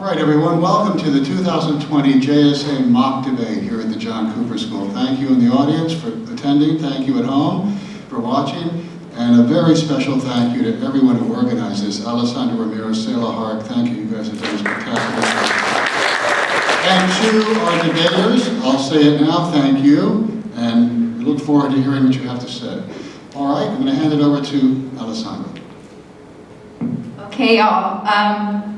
All right, everyone, welcome to the 2020 JSA mock debate here at the John Cooper School. Thank you in the audience for attending. Thank you at home for watching. And a very special thank you to everyone who organized this. Alessandra Ramirez, Sayla Hark, thank you. You guys have done a spectacular job. And to our debaters, I'll say it now, thank you. And we look forward to hearing what you have to say. All right, I'm going to hand it over to Alessandra. Okay, y'all.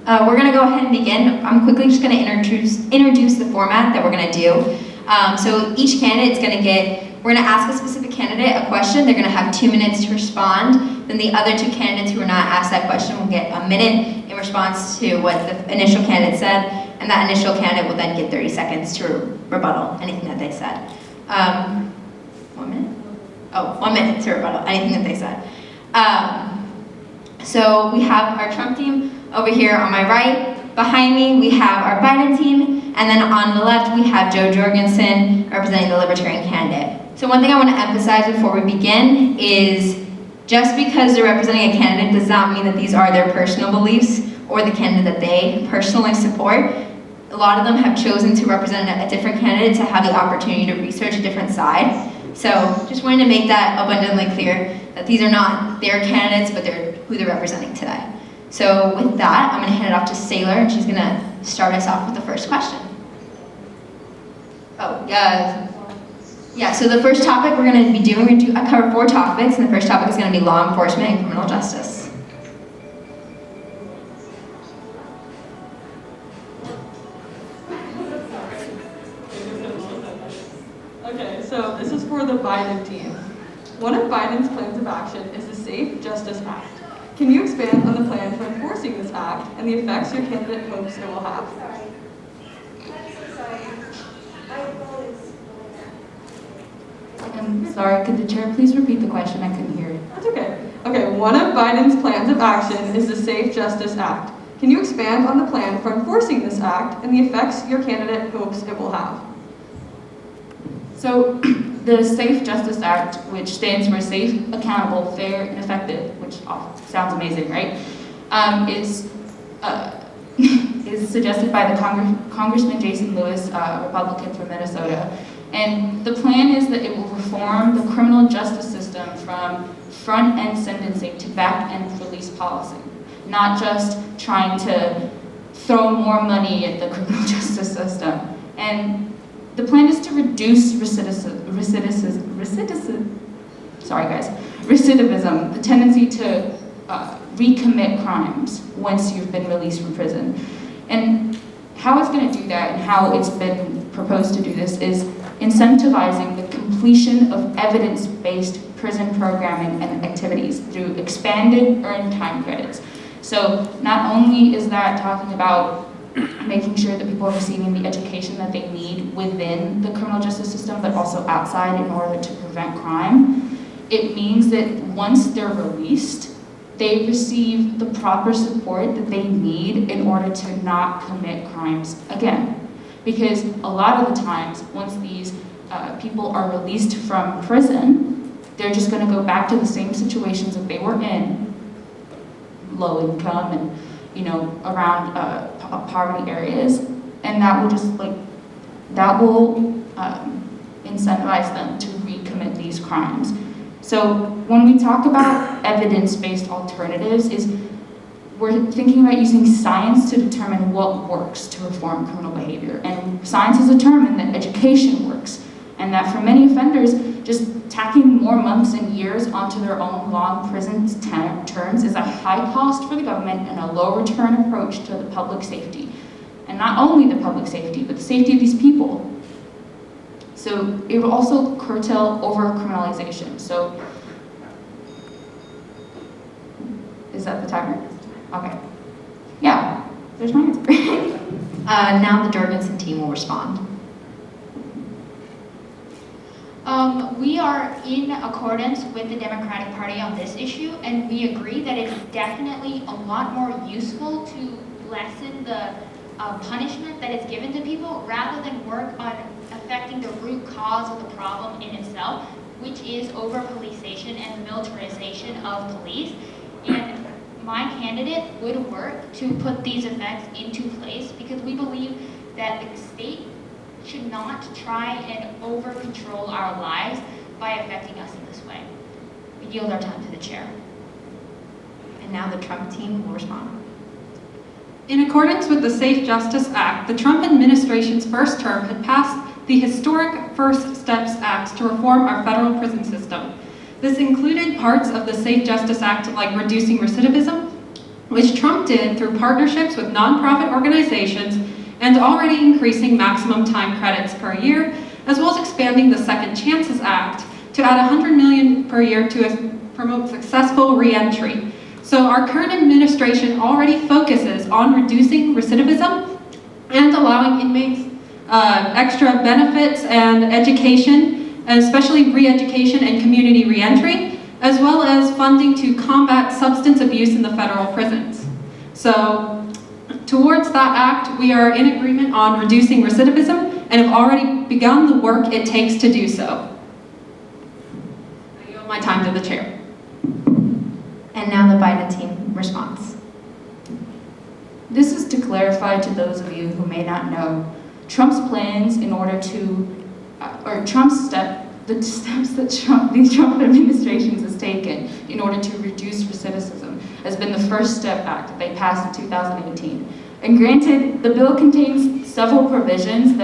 We're going to go ahead and begin. I'm quickly just going to introduce the format that we're going to do. So each candidate is going to we're going to ask a specific candidate a question. They're going to have 2 minutes to respond. Then the other 2 candidates who are not asked that question will get a minute in response to what the initial candidate said. And that initial candidate will then get 30 seconds to rebuttal anything that they said. 1 minute? Oh, 1 minute to rebuttal anything that they said. So we have our Trump team over here on my right. Behind me, we have our Biden team. And then on the left, we have Joe Jorgensen representing the Libertarian candidate. So one thing I want to emphasize before we begin is just because they're representing a candidate does not mean that these are their personal beliefs or the candidate that they personally support. A lot of them have chosen to represent a different candidate to have the opportunity to research a different side. So just wanted to make that abundantly clear that these are not their candidates, but they're who they're representing today. So with that, I'm going to hand it off to Saylor, and she's going to start us off with the first question. Yeah, so the first topic we're going to be doing, we're going to cover 4 topics, and the first topic is going to be law enforcement and criminal justice. Okay, so this is for the Biden team. One of Biden's plans of action is the Safe Justice Act. Can you expand on the plan for enforcing this act and the effects your candidate hopes it will have? I'm sorry, could the chair please repeat the question? I couldn't hear it. That's okay. Okay, one of Biden's plans of action is the Safe Justice Act. Can you expand on the plan for enforcing this act and the effects your candidate hopes it will have? So, the Safe Justice Act, which stands for Safe, Accountable, Fair, and Effective, which sounds amazing, right? Is suggested by the Congressman Jason Lewis, Republican from Minnesota. And the plan is that it will reform the criminal justice system from front-end sentencing to back-end release policy, not just trying to throw more money at the criminal justice system. And the plan is to reduce recidivism, the tendency to recommit crimes once you've been released from prison. And how it's going to do that and how it's been proposed to do this is incentivizing the completion of evidence-based prison programming and activities through expanded earned time credits. So not only is that talking about making sure that people are receiving the education that they need within the criminal justice system, but also outside in order to prevent crime. It means that once they're released, they receive the proper support that they need in order to not commit crimes again. Because a lot of the times, once these people are released from prison, they're just going to go back to the same situations that they were in, low income and around poverty areas, and that will incentivize them to recommit these crimes. So when we talk about evidence-based alternatives, we're thinking about using science to determine what works to reform criminal behavior. And science has determined that education works, and that for many offenders, just tacking more months and years onto their own long prison terms is a high cost for the government and a low return approach to the public safety. And not only the public safety, but the safety of these people. So it will also curtail over-criminalization. So, is that the timer? Okay. Yeah, there's my answer. Now the Jorgensen team will respond. We are in accordance with the Democratic Party on this issue, and we agree that it's definitely a lot more useful to lessen the punishment that is given to people rather than work on affecting the root cause of the problem in itself, which is over-policing and the militarization of police. And my candidate would work to put these effects into place because we believe that the state should not try and over-control our lives by affecting us in this way. We yield our time to the chair. And now the Trump team will respond. In accordance with the Safe Justice Act, the Trump administration's first term had passed the historic First Steps Act to reform our federal prison system. This included parts of the Safe Justice Act like reducing recidivism, which Trump did through partnerships with nonprofit organizations and already increasing maximum time credits per year, as well as expanding the Second Chances Act to add $100 million per year to promote successful reentry. So our current administration already focuses on reducing recidivism and allowing inmates extra benefits and education, especially re-education and community reentry, as well as funding to combat substance abuse in the federal prisons. So towards that act, we are in agreement on reducing recidivism and have already begun the work it takes to do so. I yield my time to the chair. And now the Biden team response. This is to clarify to those of you who may not know, Trump's plans in order to, the steps that the Trump administration has taken in order to reduce recidivism has been the First Step Act that they passed in 2018. And granted, the bill contains several provisions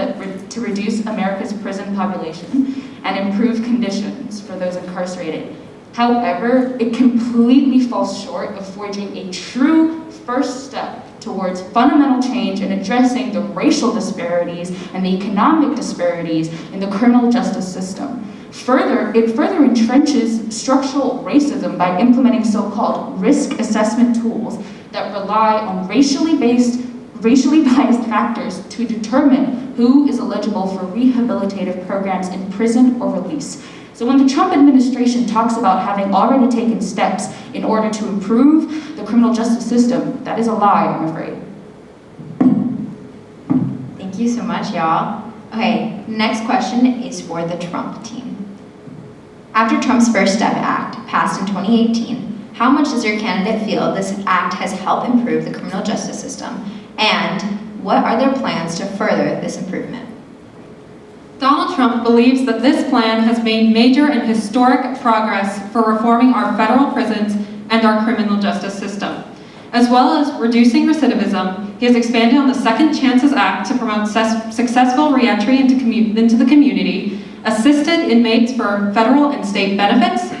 to reduce America's prison population and improve conditions for those incarcerated. However, it completely falls short of forging a true first step towards fundamental change in addressing the racial disparities and the economic disparities in the criminal justice system. It further entrenches structural racism by implementing so-called risk assessment tools that rely on racially biased factors to determine who is eligible for rehabilitative programs in prison or release. So when the Trump administration talks about having already taken steps in order to improve the criminal justice system, that is a lie, I'm afraid. Thank you so much, y'all. Okay, next question is for the Trump team. After Trump's First Step Act passed in 2018, how much does your candidate feel this act has helped improve the criminal justice system? And what are their plans to further this improvement? Donald Trump believes that this plan has made major and historic progress for reforming our federal prisons and our criminal justice system. As well as reducing recidivism, he has expanded on the Second Chances Act to promote successful reentry into the community, assisted inmates for federal and state benefits,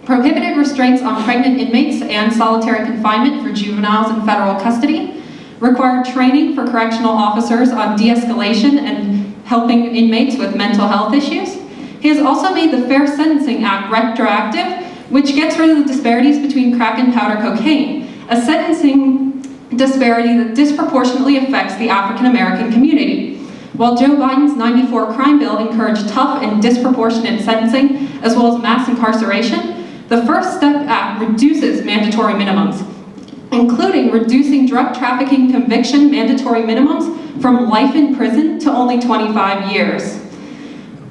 prohibited restraints on pregnant inmates and solitary confinement for juveniles in federal custody, required training for correctional officers on de-escalation and helping inmates with mental health issues. He has also made the Fair Sentencing Act retroactive, which gets rid of the disparities between crack and powder cocaine, a sentencing disparity that disproportionately affects the African American community. While Joe Biden's 94 crime bill encouraged tough and disproportionate sentencing, as well as mass incarceration, the First Step Act reduces mandatory minimums, including reducing drug trafficking conviction mandatory minimums from life in prison to only 25 years.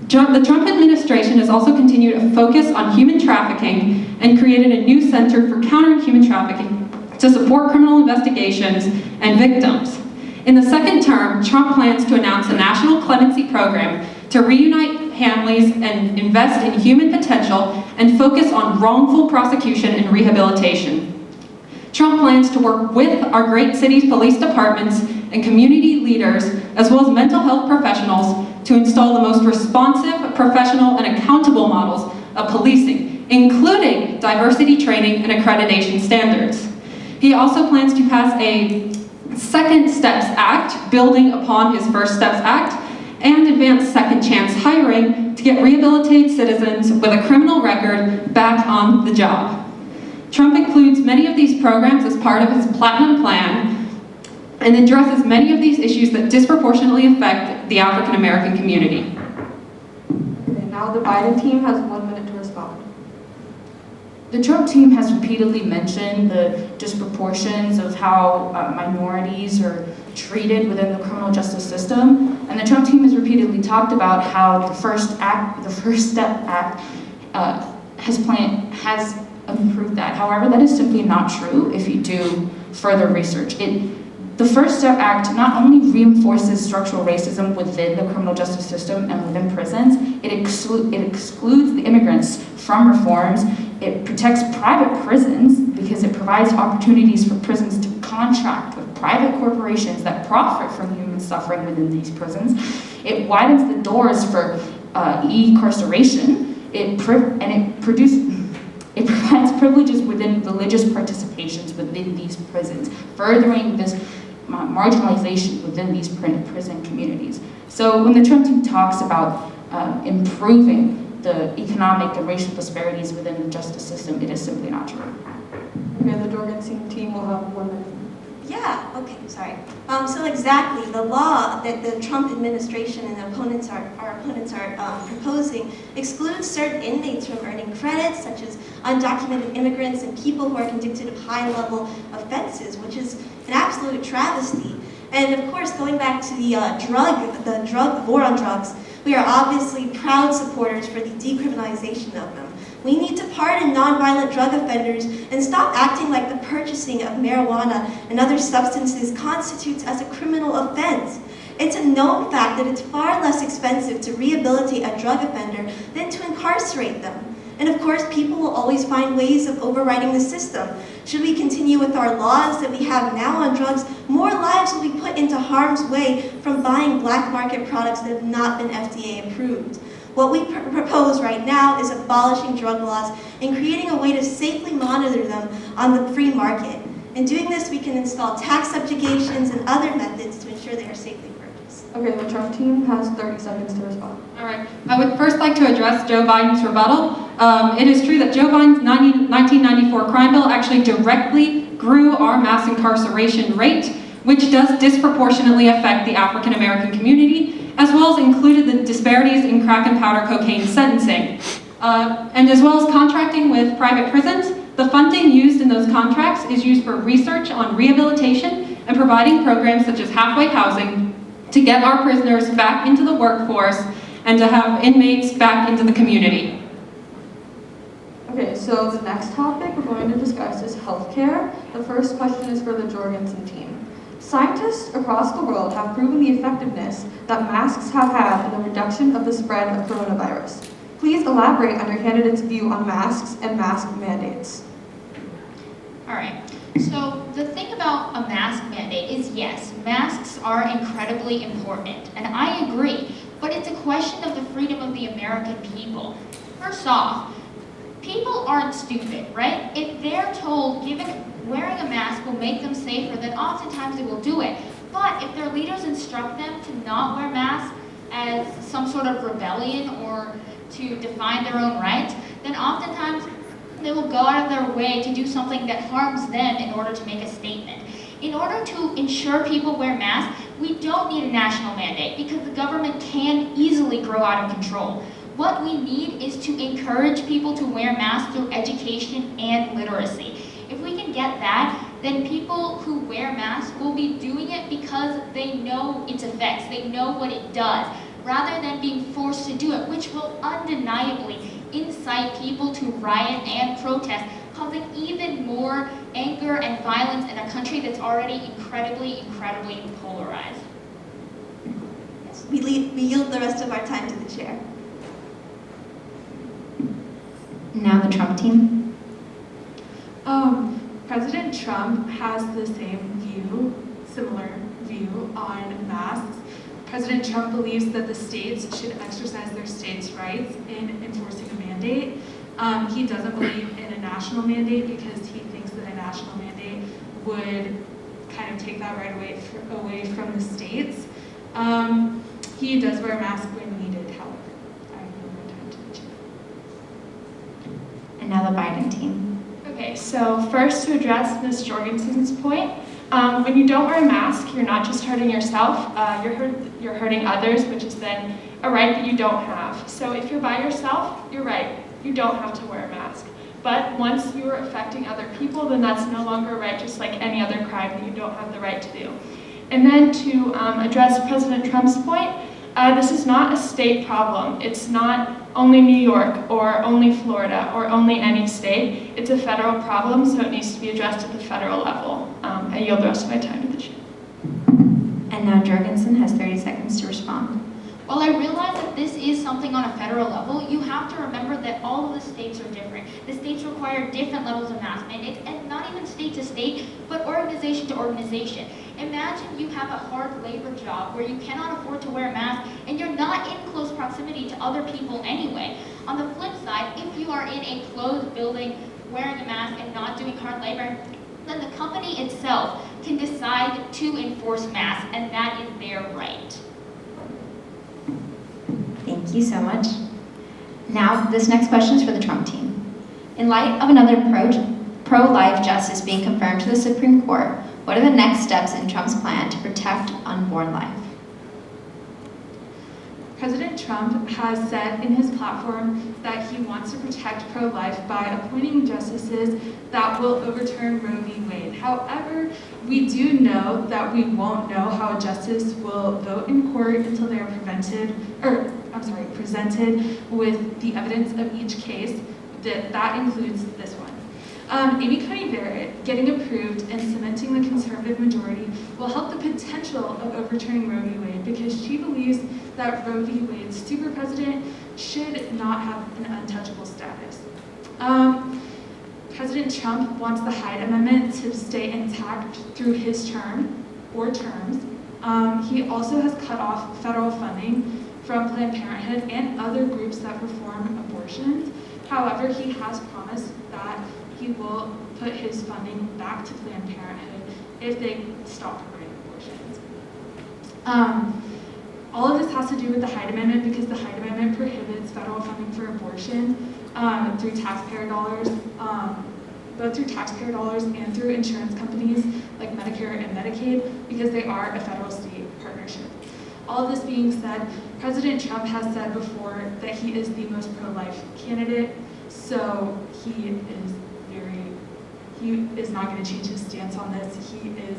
The Trump administration has also continued to focus on human trafficking and created a new center for countering human trafficking to support criminal investigations and victims. In the second term, Trump plans to announce a national clemency program to reunite families and invest in human potential and focus on wrongful prosecution and rehabilitation. Trump plans to work with our great city's police departments and community leaders, as well as mental health professionals, to install the most responsive, professional, and accountable models of policing, including diversity training and accreditation standards. He also plans to pass a Second Steps Act, building upon his First Steps Act, and advance second chance hiring to get rehabilitated citizens with a criminal record back on the job. Trump includes many of these programs as part of his Platinum Plan and addresses many of these issues that disproportionately affect the African American community. Okay, now the Biden team has 1 minute to respond. The Trump team has repeatedly mentioned the disproportions of how minorities are treated within the criminal justice system, and the Trump team has repeatedly talked about how the First Step Act has improve that. However, that is simply not true if you do further research. The First Step Act not only reinforces structural racism within the criminal justice system and within prisons, it excludes the immigrants from reforms. It protects private prisons because it provides opportunities for prisons to contract with private corporations that profit from human suffering within these prisons. It widens the doors for e-incarceration. It provides privileges within religious participations within these prisons, furthering this marginalization within these prison communities. So when the Trump team talks about improving the economic and racial disparities within the justice system, it is simply not true. Okay, the Jorgensen team will have 1 minute. Yeah, okay, sorry. So exactly, the law that the Trump administration and our opponents are proposing excludes certain inmates from earning credits, such as undocumented immigrants and people who are convicted of high-level offenses, which is an absolute travesty. And of course, going back to the drug war on drugs, we are obviously proud supporters for the decriminalization of them. We need to pardon nonviolent drug offenders and stop acting like the purchasing of marijuana and other substances constitutes as a criminal offense. It's a known fact that it's far less expensive to rehabilitate a drug offender than to incarcerate them. And of course, people will always find ways of overriding the system. Should we continue with our laws that we have now on drugs, more lives will be put into harm's way from buying black market products that have not been FDA approved. What we propose right now is abolishing drug laws and creating a way to safely monitor them on the free market. In doing this, we can install tax subjugations and other methods to ensure they are safely purchased. Okay, the Trump team has 30 seconds to respond. All right. I would first like to address Joe Biden's rebuttal. It is true that Joe Biden's 1994 crime bill actually directly grew our mass incarceration rate, which does disproportionately affect the African American community, as well as included the disparities in crack and powder cocaine sentencing. And as well as contracting with private prisons, the funding used in those contracts is used for research on rehabilitation and providing programs such as halfway housing to get our prisoners back into the workforce and to have inmates back into the community. Okay, so the next topic we're going to discuss is healthcare. The first question is for the Jorgensen team. Scientists across the world have proven the effectiveness that masks have had in the reduction of the spread of coronavirus. Please elaborate on your candidate's view on masks and mask mandates. All right. So the thing about a mask mandate is, yes, masks are incredibly important, and I agree, but it's a question of the freedom of the American people. First off, people aren't stupid, right? If they're told wearing a mask will make them safer, then oftentimes they will do it. But if their leaders instruct them to not wear masks as some sort of rebellion or to define their own rights, then oftentimes they will go out of their way to do something that harms them in order to make a statement. In order to ensure people wear masks, we don't need a national mandate because the government can easily grow out of control. What we need is to encourage people to wear masks through education and literacy. If we can get that, then people who wear masks will be doing it because they know its effects, they know what it does, rather than being forced to do it, which will undeniably incite people to riot and protest, causing even more anger and violence in a country that's already incredibly polarized. Yes, we yield the rest of our time to the chair. Now the Trump team. President Trump has the similar view on masks. President Trump believes that the states should exercise their states' rights in enforcing a mandate. He doesn't believe in a national mandate because he thinks that a national mandate would kind of take that right away from the states. He does wear a mask when needed, however. I yield my time to the chair. And now the Biden team. Okay, so first to address Ms. Jorgensen's point, when you don't wear a mask, you're not just hurting yourself, you're hurting others, which is then a right that you don't have. So if you're by yourself, you're right, you don't have to wear a mask. But once you are affecting other people, then that's no longer a right, just like any other crime that you don't have the right to do. And then to address President Trump's point, This is not a state problem. It's not only New York or only Florida or only any state. It's a federal problem, so it needs to be addressed at the federal level. I yield the rest of my time to the chair. And now Jorgensen has 30 seconds to respond. While I realize that this is something on a federal level, you have to remember that all of the states are different. The states require different levels of mask mandates, and not even state to state, but organization to organization. Imagine you have a hard labor job where you cannot afford to wear a mask, and you're not in close proximity to other people anyway. On the flip side, if you are in a closed building wearing a mask and not doing hard labor, then the company itself can decide to enforce masks, and that is their right. Thank you so much. Now, this next question is for the Trump team. In light of another pro-life justice being confirmed to the Supreme Court, what are the next steps in Trump's plan to protect unborn life? President Trump has said in his platform that he wants to protect pro-life by appointing justices that will overturn Roe v. Wade. However, we do know that we won't know how a justice will vote in court until they are presented with the evidence of each case. That includes this one. Amy Coney Barrett getting approved and cementing the conservative majority will help the potential of overturning Roe v. Wade because she believes that Roe v. Wade's super president should not have an untouchable status. President Trump wants the Hyde Amendment to stay intact through his term or terms. He also has cut off federal funding from Planned Parenthood and other groups that perform abortions. However, he has promised that he will put his funding back to Planned Parenthood if they stop providing abortions. All of this has to do with the Hyde Amendment because the Hyde Amendment prohibits federal funding for abortion through taxpayer dollars, both through taxpayer dollars and through insurance companies like Medicare and Medicaid because they are a federal-state partnership. All of this being said, President Trump has said before that he is the most pro-life candidate, so he is not going to change his stance on this. He is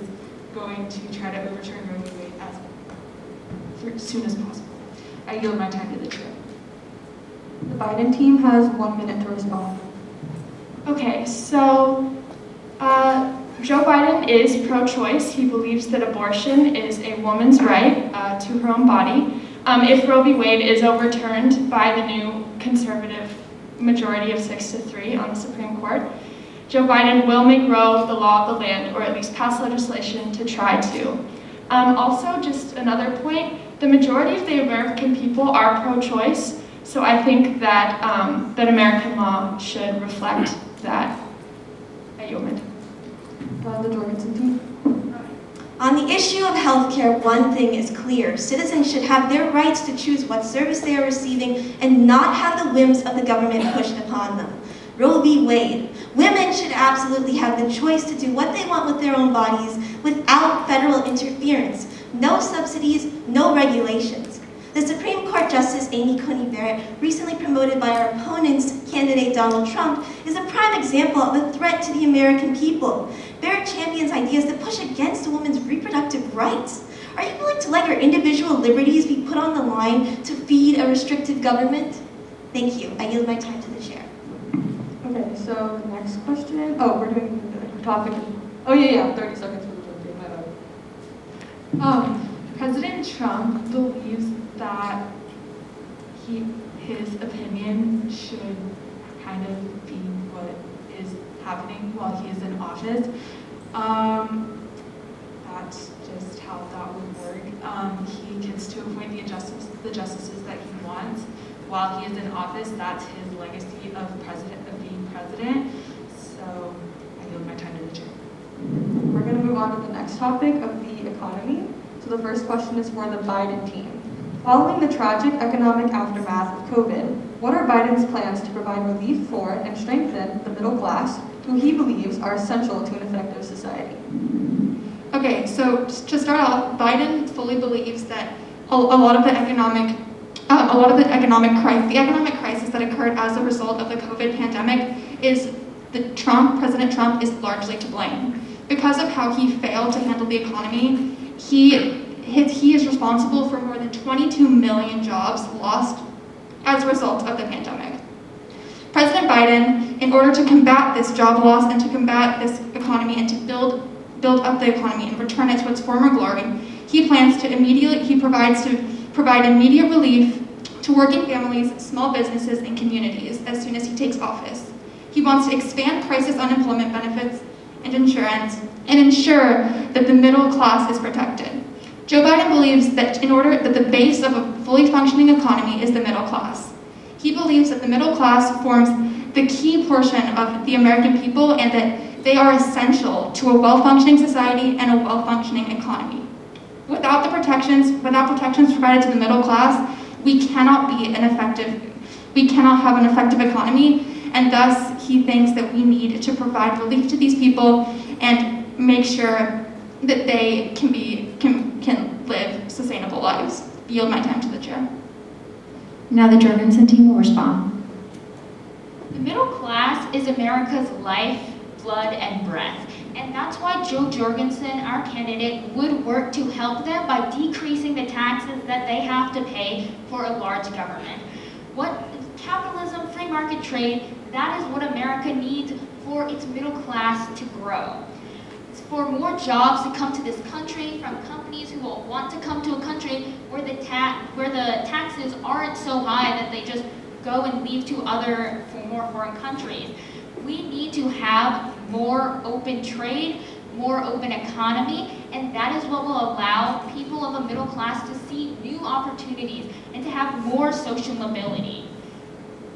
going to try to overturn Roe v. Wade as soon as possible. I yield my time to the chair. The Biden team has 1 minute to respond. Okay, so Joe Biden is pro-choice. He believes that abortion is a woman's right to her own body. If Roe v. Wade is overturned by the new conservative majority of 6-3 on the Supreme Court, Joe Biden will make Roe the law of the land, or at least pass legislation to try to. Also, just another point, the majority of the American people are pro-choice, so I think that, that American law should reflect that. I yield my time. The Jorgensen team. On the issue of healthcare, one thing is clear. Citizens should have their rights to choose what service they are receiving and not have the whims of the government pushed upon them. Roe v. Wade. Women should absolutely have the choice to do what they want with their own bodies without federal interference. No subsidies, no regulations. The Supreme Court Justice Amy Coney Barrett, recently promoted by our opponent's candidate Donald Trump, is a prime example of a threat to the American people. Barrett champions ideas that push against a woman's reproductive rights. Are you willing to let your individual liberties be put on the line to feed a restrictive government? Thank you. I yield my time to the chair. Okay, so the next question. Oh, we're doing the topic. Oh yeah, 30 seconds for the Jordan team. My bad. President Trump believes that his opinion should kind of be what is happening while he is in office. That's just how that would work. He gets to appoint the justices that he wants while he is in office. That's his legacy of being president. So I yield my time to the chair. We're going to move on to the next topic of the economy. So the first question is for the Biden team. Following the tragic economic aftermath of COVID, what are Biden's plans to provide relief for and strengthen the middle class, who he believes are essential to an effective society? Okay, so to start off, Biden fully believes that a lot of the economic crisis that occurred as a result of the COVID pandemic is President Trump is largely to blame. Because of how he failed to handle the economy, he is responsible for more than 22 million jobs lost as a result of the pandemic. President Biden, in order to combat this job loss and to combat this economy and to build up the economy and return it to its former glory, he plans to provide immediate relief to working families, small businesses, and communities as soon as he takes office. He wants to expand crisis unemployment benefits and insurance and ensure that the middle class is protected. Joe Biden believes that the base of a fully functioning economy is the middle class. He believes that the middle class forms the key portion of the American people and that they are essential to a well-functioning society and a well-functioning economy. Without protections provided to the middle class, we cannot have an effective economy, and thus he thinks that we need to provide relief to these people and make sure that they can live sustainable lives. I yield my time to the chair. Now the Jorgensen team will respond. The middle class is America's life, blood, and breath. And that's why Joe Jorgensen, our candidate, would work to help them by decreasing the taxes that they have to pay for a large government. What capitalism, free market trade, that is what America needs for its middle class to grow. It's for more jobs to come to this country from companies who will want to come to a country where the taxes aren't so high that they just go and leave to more foreign countries. We need to have more open trade, more open economy, and that is what will allow people of the middle class to see new opportunities and to have more social mobility.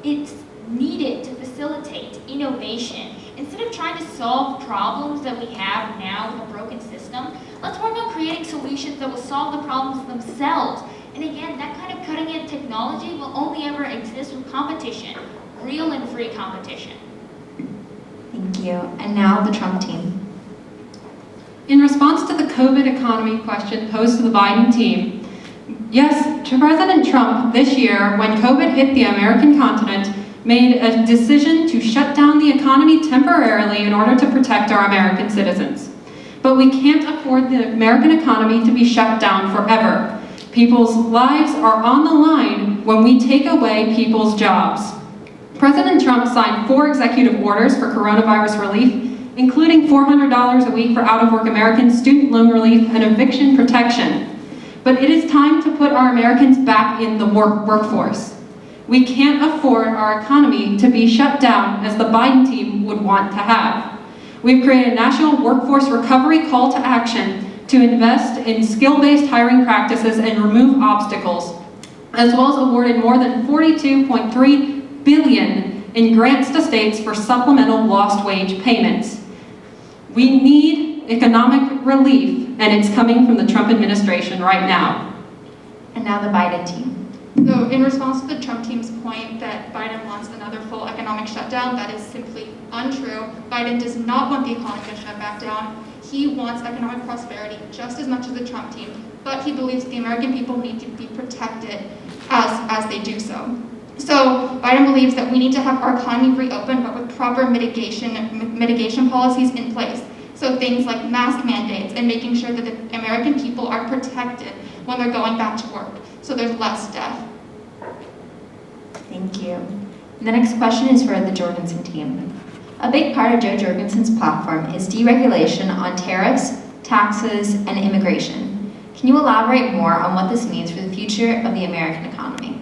It's needed to facilitate innovation. Instead of trying to solve problems that we have now with a broken system, let's work on creating solutions that will solve the problems themselves. And again, that kind of cutting-edge technology will only ever exist with competition, real and free competition. Thank you. And now the Trump team. In response to the COVID economy question posed to the Biden team, yes, President Trump this year, when COVID hit the American continent, made a decision to shut down the economy temporarily in order to protect our American citizens. But we can't afford the American economy to be shut down forever. People's lives are on the line when we take away people's jobs. President Trump signed 4 executive orders for coronavirus relief, including $400 a week for out-of-work Americans, student loan relief, and eviction protection. But it is time to put our Americans back in the workforce. We can't afford our economy to be shut down as the Biden team would want to have. We've created a national workforce recovery call to action to invest in skill-based hiring practices and remove obstacles, as well as awarded more than $42.3 billion in grants to states for supplemental lost wage payments. We need economic relief, and it's coming from the Trump administration right now. And now the Biden team. So in response to the Trump team's point that Biden wants another full economic shutdown, that is simply untrue. Biden does not want the economy to shut back down. He wants economic prosperity just as much as the Trump team, but he believes the American people need to be protected as they do so. So Biden believes that we need to have our economy reopened, but with proper mitigation policies in place. So things like mask mandates and making sure that the American people are protected when they're going back to work, so there's less death. Thank you. The next question is for the Jorgensen team. A big part of Joe Jorgensen's platform is deregulation on tariffs, taxes, and immigration. Can you elaborate more on what this means for the future of the American economy?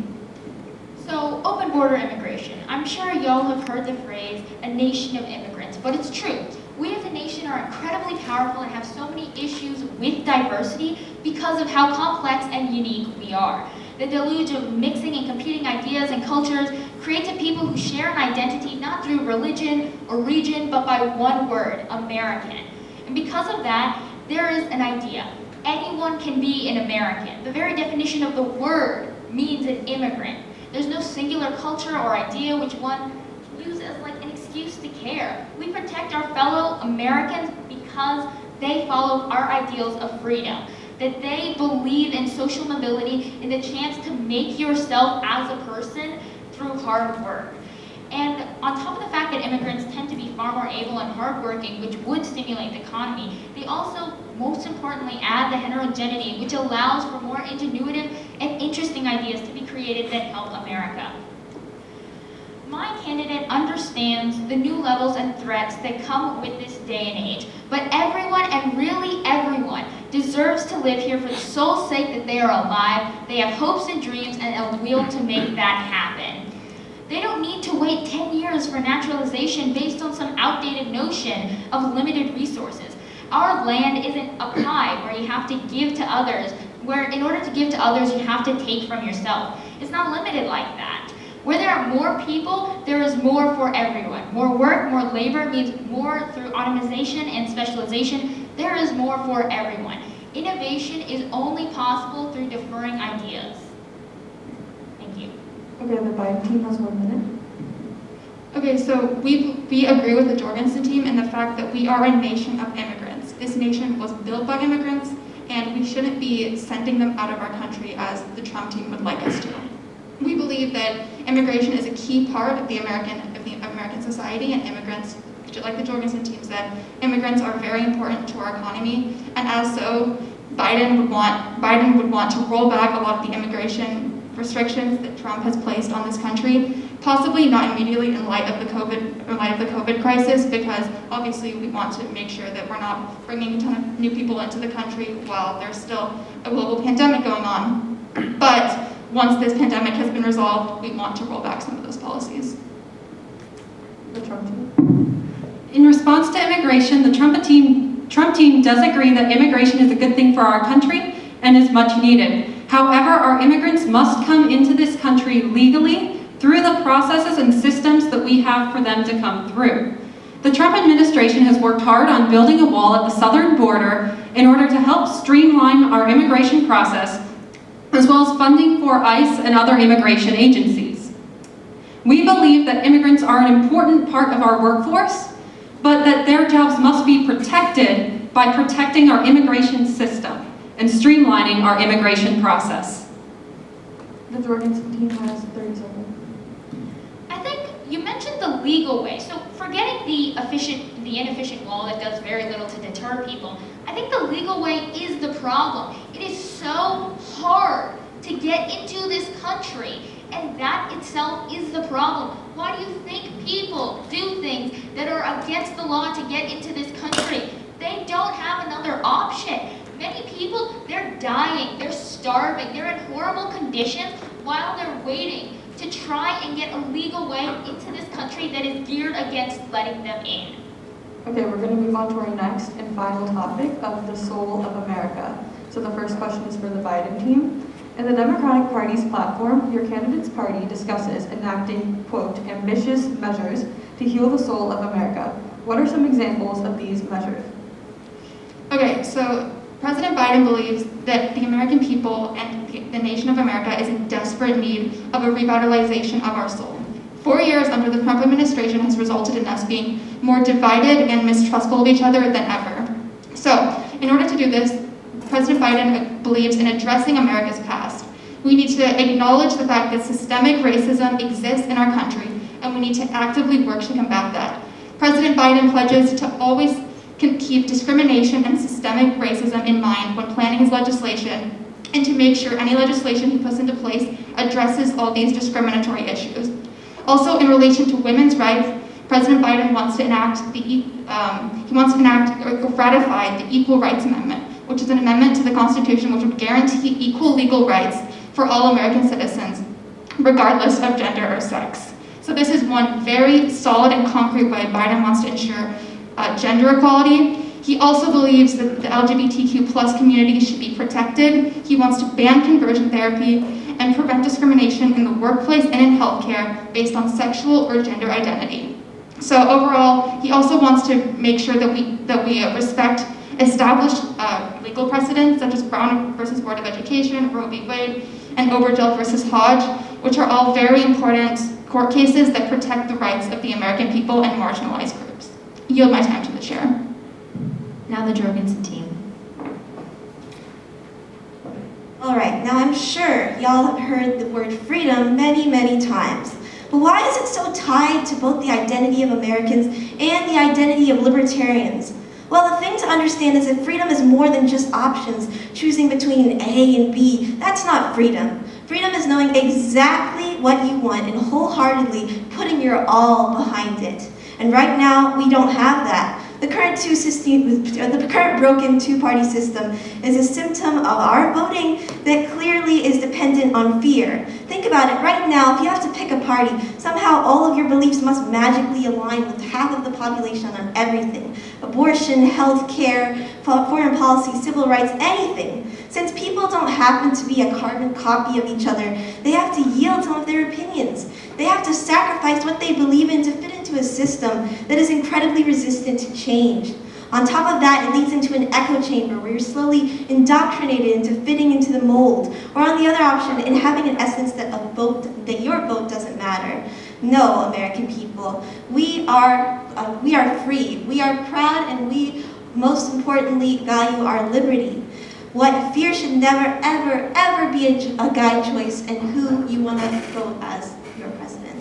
So, open border immigration. I'm sure y'all have heard the phrase, a nation of immigrants, but it's true. We as a nation are incredibly powerful and have so many issues with diversity because of how complex and unique we are. The deluge of mixing and competing ideas and cultures creates a people who share an identity not through religion or region, but by one word, American. And because of that, there is an idea. Anyone can be an American. The very definition of the word means an immigrant. There's no singular culture or idea which one use as like an excuse to care. We protect our fellow Americans because they follow our ideals of freedom, that they believe in social mobility and the chance to make yourself as a person through hard work. And on top of the fact that immigrants tend to be far more able and hardworking, which would stimulate the economy, they also most importantly, add the heterogeneity, which allows for more ingenuitive and interesting ideas to be created that help America. My candidate understands the new levels and threats that come with this day and age, but everyone, and really everyone, deserves to live here for the sole sake that they are alive, they have hopes and dreams, and a will to make that happen. They don't need to wait 10 years for naturalization based on some outdated notion of limited resources. Our land isn't a pie where you have to give to others, where in order to give to others, you have to take from yourself. It's not limited like that. Where there are more people, there is more for everyone. More work, more labor means more through automation and specialization. There is more for everyone. Innovation is only possible through deferring ideas. Thank you. Okay, the Biden team has 1 minute. Okay, so we agree with the Jorgensen team in the fact that we are a nation of immigrants. This nation was built by immigrants, and we shouldn't be sending them out of our country as the Trump team would like us to. We believe that immigration is a key part of the American society, and immigrants, like the Jorgensen team said, immigrants are very important to our economy, and as so, Biden would want to roll back a lot of the immigration restrictions that Trump has placed on this country, possibly not immediately in light of the COVID crisis, because obviously we want to make sure that we're not bringing a ton of new people into the country while there's still a global pandemic going on. But once this pandemic has been resolved, we want to roll back some of those policies. The Trump team. In response to immigration, the Trump team does agree that immigration is a good thing for our country and is much needed. However, our immigrants must come into this country legally through the processes and systems that we have for them to come through. The Trump administration has worked hard on building a wall at the southern border in order to help streamline our immigration process, as well as funding for ICE and other immigration agencies. We believe that immigrants are an important part of our workforce, but that their jobs must be protected by protecting our immigration system and streamlining our immigration process. The Jorgensen team has 30 seconds. I think you mentioned the legal way. So forgetting the inefficient wall that does very little to deter people, I think the legal way is the problem. It is so hard to get into this country, and that itself is the problem. Why do you think people do things that are against the law to get into this country? They don't have another option. Many people, they're dying, they're starving, they're in horrible conditions while they're waiting to try and get a legal way into this country that is geared against letting them in. Okay, we're going to move on to our next and final topic of the soul of America. So the first question is for the Biden team. In the Democratic Party's platform, your candidate's party discusses enacting, quote, ambitious measures to heal the soul of America. What are some examples of these measures? Okay, so President Biden believes that the American people and the nation of America is in desperate need of a revitalization of our soul. 4 years under the Trump administration has resulted in us being more divided and mistrustful of each other than ever. So, in order to do this, President Biden believes in addressing America's past. We need to acknowledge the fact that systemic racism exists in our country, and we need to actively work to combat that. President Biden pledges to always keep discrimination and systemic racism in mind when planning his legislation, and to make sure any legislation he puts into place addresses all these discriminatory issues. Also, in relation to women's rights, President Biden wants to ratify the Equal Rights Amendment, which is an amendment to the Constitution which would guarantee equal legal rights for all American citizens, regardless of gender or sex. So this is one very solid and concrete way Biden wants to ensure gender equality. He also believes that the LGBTQ plus community should be protected. He wants to ban conversion therapy and prevent discrimination in the workplace and in healthcare based on sexual or gender identity. So overall, he also wants to make sure that we respect established legal precedents such as Brown versus Board of Education, Roe v. Wade, and Obergefell versus Hodge, which are all very important court cases that protect the rights of the American people and marginalized groups. I yield my time to the chair. Now the Jorgensen team. All right, now I'm sure y'all have heard the word freedom many, many times. But why is it so tied to both the identity of Americans and the identity of libertarians? Well, the thing to understand is that freedom is more than just options, choosing between A and B. That's not freedom. Freedom is knowing exactly what you want and wholeheartedly putting your all behind it. And right now, we don't have that. The current broken two-party system is a symptom of our voting that clearly is dependent on fear. Think about it. Right now, if you have to pick a party, somehow all of your beliefs must magically align with half of the population on everything. Abortion, health care, foreign policy, civil rights, anything. Since people don't happen to be a carbon copy of each other, they have to yield some of their opinions. They have to sacrifice what they believe in to fit into a system that is incredibly resistant to change. On top of that, it leads into an echo chamber where you're slowly indoctrinated into fitting into the mold, or on the other option, in having an essence that your vote doesn't matter. No, American people, we are free. We are proud, and we, most importantly, value our liberty. What fear should never, ever, ever be a guide choice in who you want to vote as your president.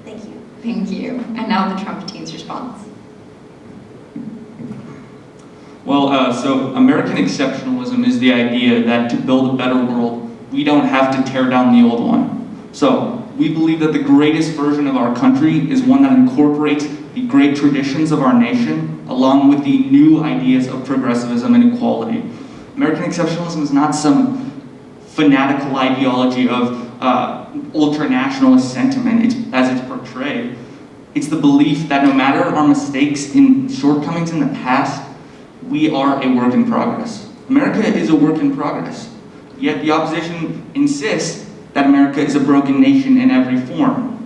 Thank you. Thank you. And now the Trump team's response. Well, so American exceptionalism is the idea that to build a better world, we don't have to tear down the old one. So we believe that the greatest version of our country is one that incorporates the great traditions of our nation, along with the new ideas of progressivism and equality. American exceptionalism is not some fanatical ideology of ultra-nationalist sentiment as it's portrayed. It's the belief that no matter our mistakes and shortcomings in the past, we are a work in progress. America is a work in progress, yet the opposition insists that America is a broken nation in every form.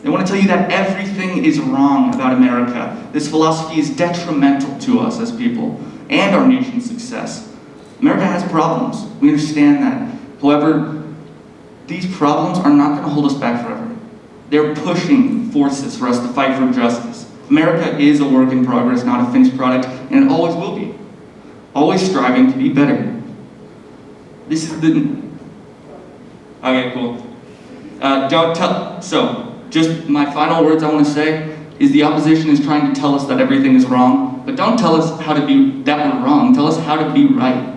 They want to tell you that everything is wrong about America. This philosophy is detrimental to us as people and our nation's success. America has problems. We understand that. However, these problems are not going to hold us back forever. They're pushing forces for us to fight for justice. America is a work in progress, not a finished product, and it always will be. Always striving to be better. This is the... Okay, cool. Just my final words I want to say is the opposition is trying to tell us that everything is wrong, but don't tell us that we're wrong. Tell us how to be right.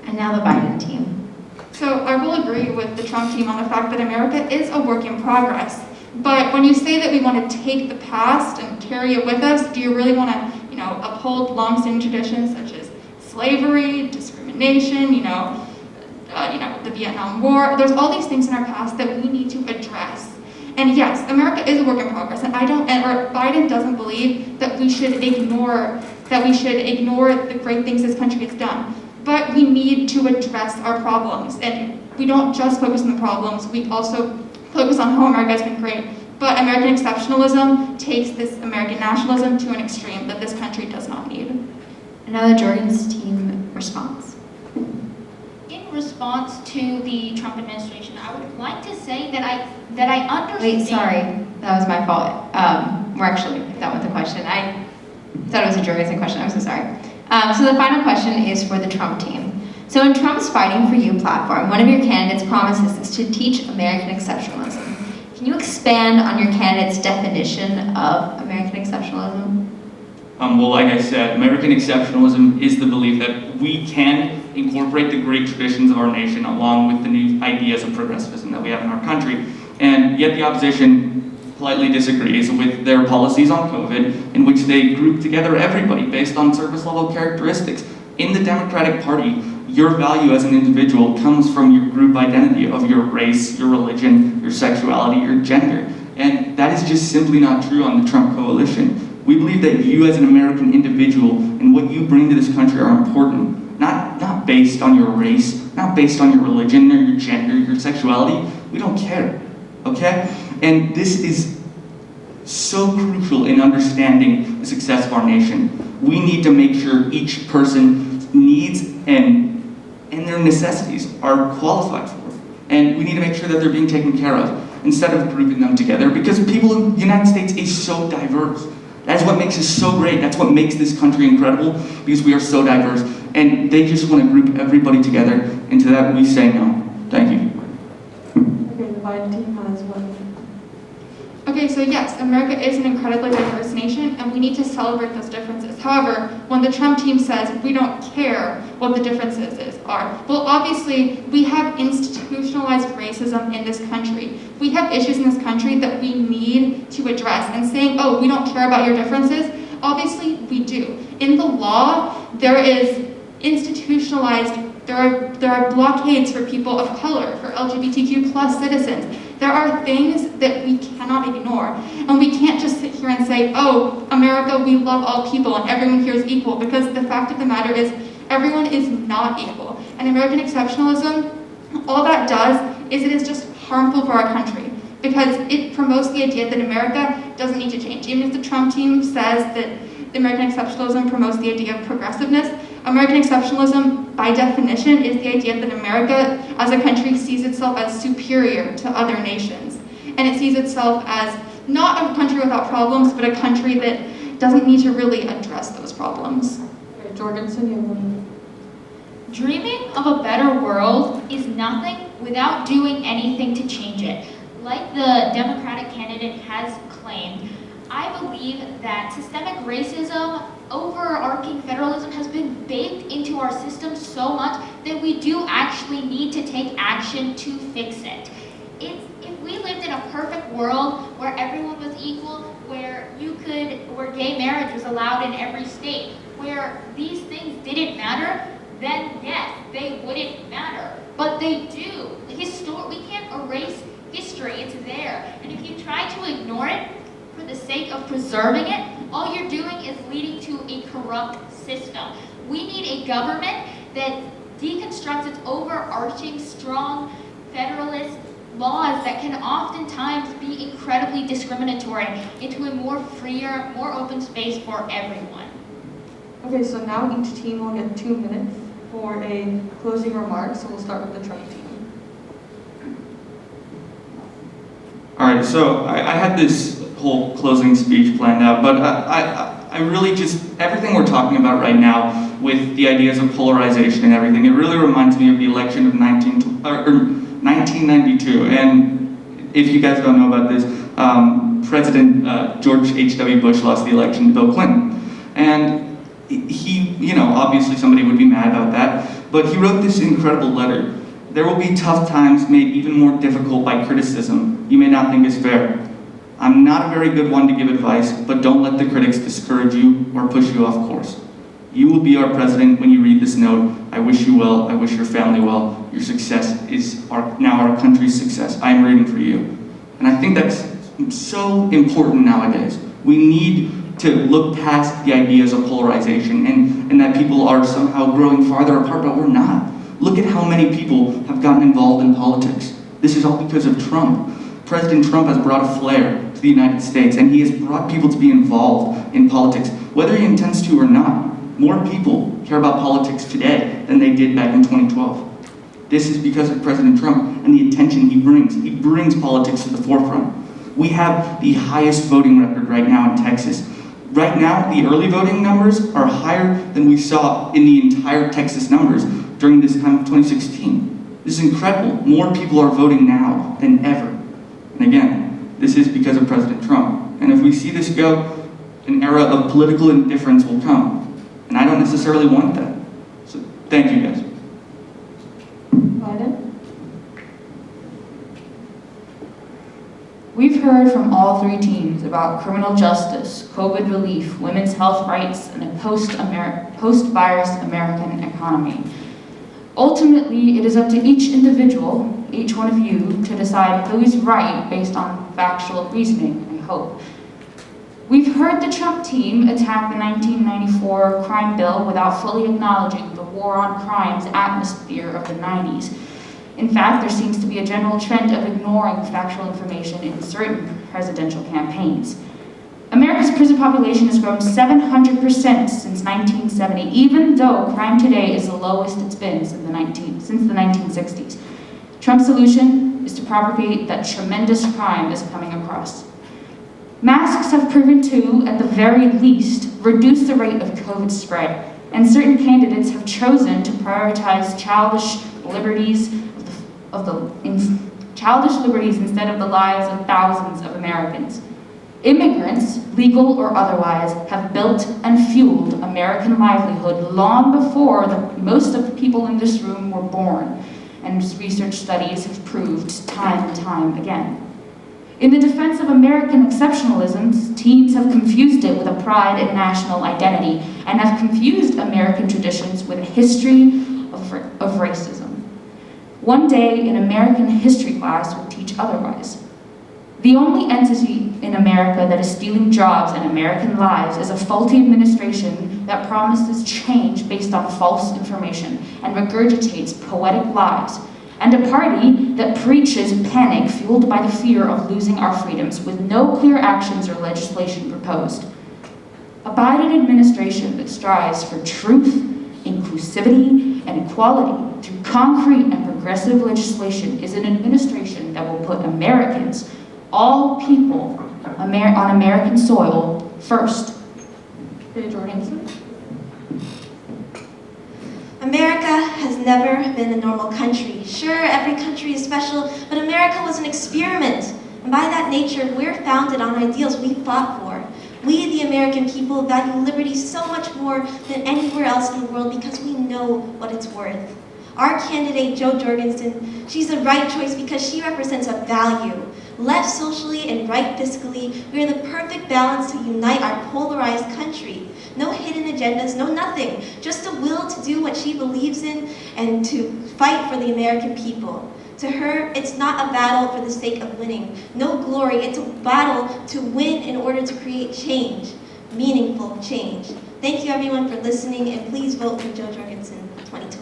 And now the Biden team. So I will agree with the Trump team on the fact that America is a work in progress. But when you say that we want to take the past and carry it with us, do you really want to, uphold long-standing traditions such as slavery, discrimination, the Vietnam War? There's all these things in our past that we need to address. And yes, America is a work in progress, and Biden doesn't believe that we should ignore the great things this country has done. But we need to address our problems, and we don't just focus on the problems, we also focus on how America has been great. But American exceptionalism takes this American nationalism to an extreme that this country does not need. And now the Jordan's team response. In response to the Trump administration, I would like to say that I understand. Wait, sorry, that was my fault. We're actually done with the question. I thought it was a Jorgensen question. I'm so sorry. So the final question is for the Trump team. So in Trump's Fighting for You platform, one of your candidates promises is to teach American exceptionalism. Can you expand on your candidate's definition of American exceptionalism? Well, like I said, American exceptionalism is the belief that we can incorporate the great traditions of our nation along with the new ideas of progressivism that we have in our country. And yet the opposition politely disagrees with their policies on COVID, in which they group together everybody based on service level characteristics. In the Democratic Party, your value as an individual comes from your group identity of your race, your religion, your sexuality, your gender. And that is just simply not true on the Trump coalition. We believe that you as an American individual and what you bring to this country are important, not based on your race, not based on your religion or your gender, your sexuality. We don't care, okay? And this is so crucial in understanding the success of our nation. We need to make sure each person's needs and their necessities are qualified for. And we need to make sure that they're being taken care of instead of grouping them together, because people in the United States is so diverse. That's what makes us so great. That's what makes this country incredible, because we are so diverse. And they just want to group everybody together, and to that we say no. Thank you. Okay, the Biden team has 1 minute. Okay, so yes, America is an incredibly diverse nation, and we need to celebrate those differences. However, when the Trump team says we don't care what the differences are, well, obviously, we have institutionalized racism in this country. We have issues in this country that we need to address, and saying, oh, we don't care about your differences, obviously, we do. In the law, there is institutionalized, there are blockades for people of color, for LGBTQ plus citizens. There are things that we cannot ignore. And we can't just sit here and say, oh, America, we love all people and everyone here is equal, because the fact of the matter is everyone is not equal. And American exceptionalism, all that does is it is just harmful for our country, because it promotes the idea that America doesn't need to change. Even if the Trump team says that the American exceptionalism promotes the idea of progressiveness, American exceptionalism, by definition, is the idea that America, as a country, sees itself as superior to other nations. And it sees itself as not a country without problems, but a country that doesn't need to really address those problems. Okay, Jorgensen, you have one. Dreaming of a better world is nothing without doing anything to change it. Like the Democratic candidate has claimed, I believe that systemic racism, overarching federalism has been baked into our system so much that we do actually need to take action to fix it. If we lived in a perfect world where everyone was equal, where gay marriage was allowed in every state, where these things didn't matter, then yes, they wouldn't matter. But they do. We can't erase history, it's there. And if you try to ignore it for the sake of preserving it, all you're doing is leading to a corrupt system. We need a government that deconstructs its overarching, strong, federalist laws that can oftentimes be incredibly discriminatory into a more freer, more open space for everyone. Okay, so now each team will get 2 minutes for a closing remark, so we'll start with the Trump team. All right, so I had this whole closing speech planned out, but I really just, everything we're talking about right now with the ideas of polarization and everything, it really reminds me of the election of 1992. And if you guys don't know about this, President George H.W. Bush lost the election to Bill Clinton. And he, obviously somebody would be mad about that, but he wrote this incredible letter. There will be tough times made even more difficult by criticism you may not think is fair. I'm not a very good one to give advice, but don't let the critics discourage you or push you off course. You will be our president when you read this note. I wish you well. I wish your family well. Your success is now our country's success. I am rooting for you. And I think that's so important nowadays. We need to look past the ideas of polarization and that people are somehow growing farther apart, but we're not. Look at how many people have gotten involved in politics. This is all because of Trump. President Trump has brought a flair to the United States, and he has brought people to be involved in politics, whether he intends to or not. More people care about politics today than they did back in 2012. This is because of President Trump and the attention he brings. He brings politics to the forefront. We have the highest voting record right now in Texas. Right now, the early voting numbers are higher than we saw in the entire Texas numbers during this time of 2016. This is incredible. More people are voting now than ever. And again, this is because of President Trump. And if we see this go, an era of political indifference will come. And I don't necessarily want that. So thank you guys. Biden? We've heard from all three teams about criminal justice, COVID relief, women's health rights, and a post-virus American economy. Ultimately, it is up to each individual, each one of you, to decide who is right based on factual reasoning, I hope. We've heard the Trump team attack the 1994 crime bill without fully acknowledging the war on crimes atmosphere of the 90s. In fact, there seems to be a general trend of ignoring factual information in certain presidential campaigns. America's prison population has grown 700% since 1970, even though crime today is the lowest it's been since the 1960s. Trump's solution is to propagate that tremendous crime is coming across. Masks have proven to, at the very least, reduce the rate of COVID spread, and certain candidates have chosen to prioritize childish liberties instead of the lives of thousands of Americans. Immigrants, legal or otherwise, have built and fueled American livelihood long before most of the people in this room were born, and research studies have proved time and time again. In the defense of American exceptionalism, teens have confused it with a pride in national identity and have confused American traditions with a history of racism. One day, an American history class will teach otherwise. The only entity in America that is stealing jobs and American lives is a faulty administration that promises change based on false information and regurgitates poetic lies, and a party that preaches panic fueled by the fear of losing our freedoms with no clear actions or legislation proposed. A Biden administration that strives for truth, inclusivity, and equality through concrete and progressive legislation is an administration that will put Americans, all people on American soil, first. Hey, Jorgensen. America has never been a normal country. Sure, every country is special, but America was an experiment. And by that nature, we're founded on ideals we fought for. We, the American people, value liberty so much more than anywhere else in the world because we know what it's worth. Our candidate, Jo Jorgensen, she's the right choice because she represents a value. Left socially and right fiscally, we are the perfect balance to unite our polarized country. No hidden agendas, no nothing. Just a will to do what she believes in and to fight for the American people. To her, it's not a battle for the sake of winning. No glory, it's a battle to win in order to create change, meaningful change. Thank you everyone for listening, and please vote for Jo Jorgensen 2020.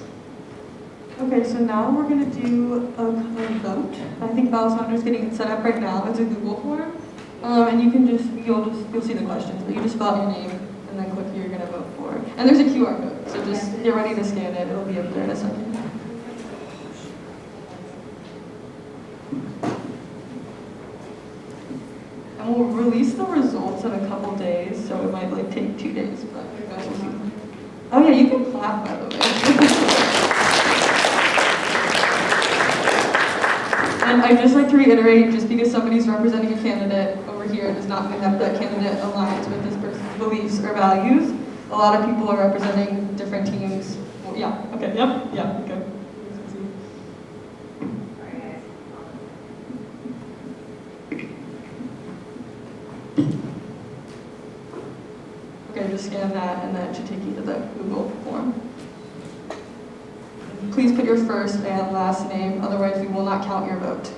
Okay, so now we're going to do a vote. I think Alessandra's getting it set up right now. It's a Google form. And you can you'll see the questions, but you just fill out your name and then click who you're going to vote for. And there's a QR code, so just get ready to scan it. It'll be up there in a second. And we'll release the results in a couple days, so it might take 2 days, but you guys will see. Oh yeah, you can clap, by the way. And I'd just like to reiterate, just because somebody's representing a candidate over here does not mean that that candidate aligns with this person's beliefs or values. A lot of people are representing different teams. Well, yeah, okay, yep, yeah, okay. Okay, just scan that and that should take you to the Google form. Please put your first and last name, otherwise we will not count your vote.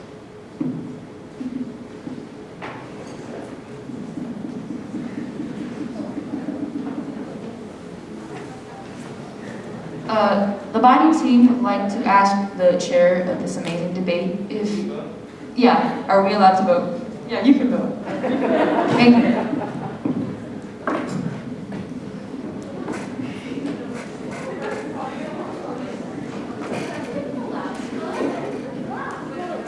The Biden team would like to ask the chair of this amazing debate are we allowed to vote? Yeah, you can vote. Thank you.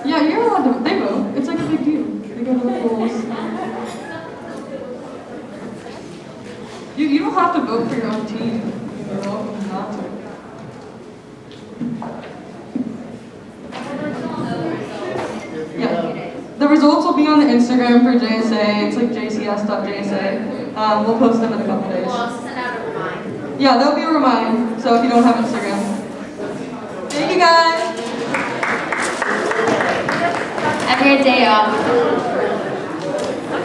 Yeah, you're allowed to, they vote. It's like a big deal. They go to the polls. You don't have to vote for your own team. You're welcome not to. Yeah. The results will be on the Instagram for JSA. It's like jcs.jsa. We'll post them in a couple days. We'll also send out a reminder. Yeah, there'll be a remind. So if you don't have Instagram. Thank you guys. Have a great day, y'all.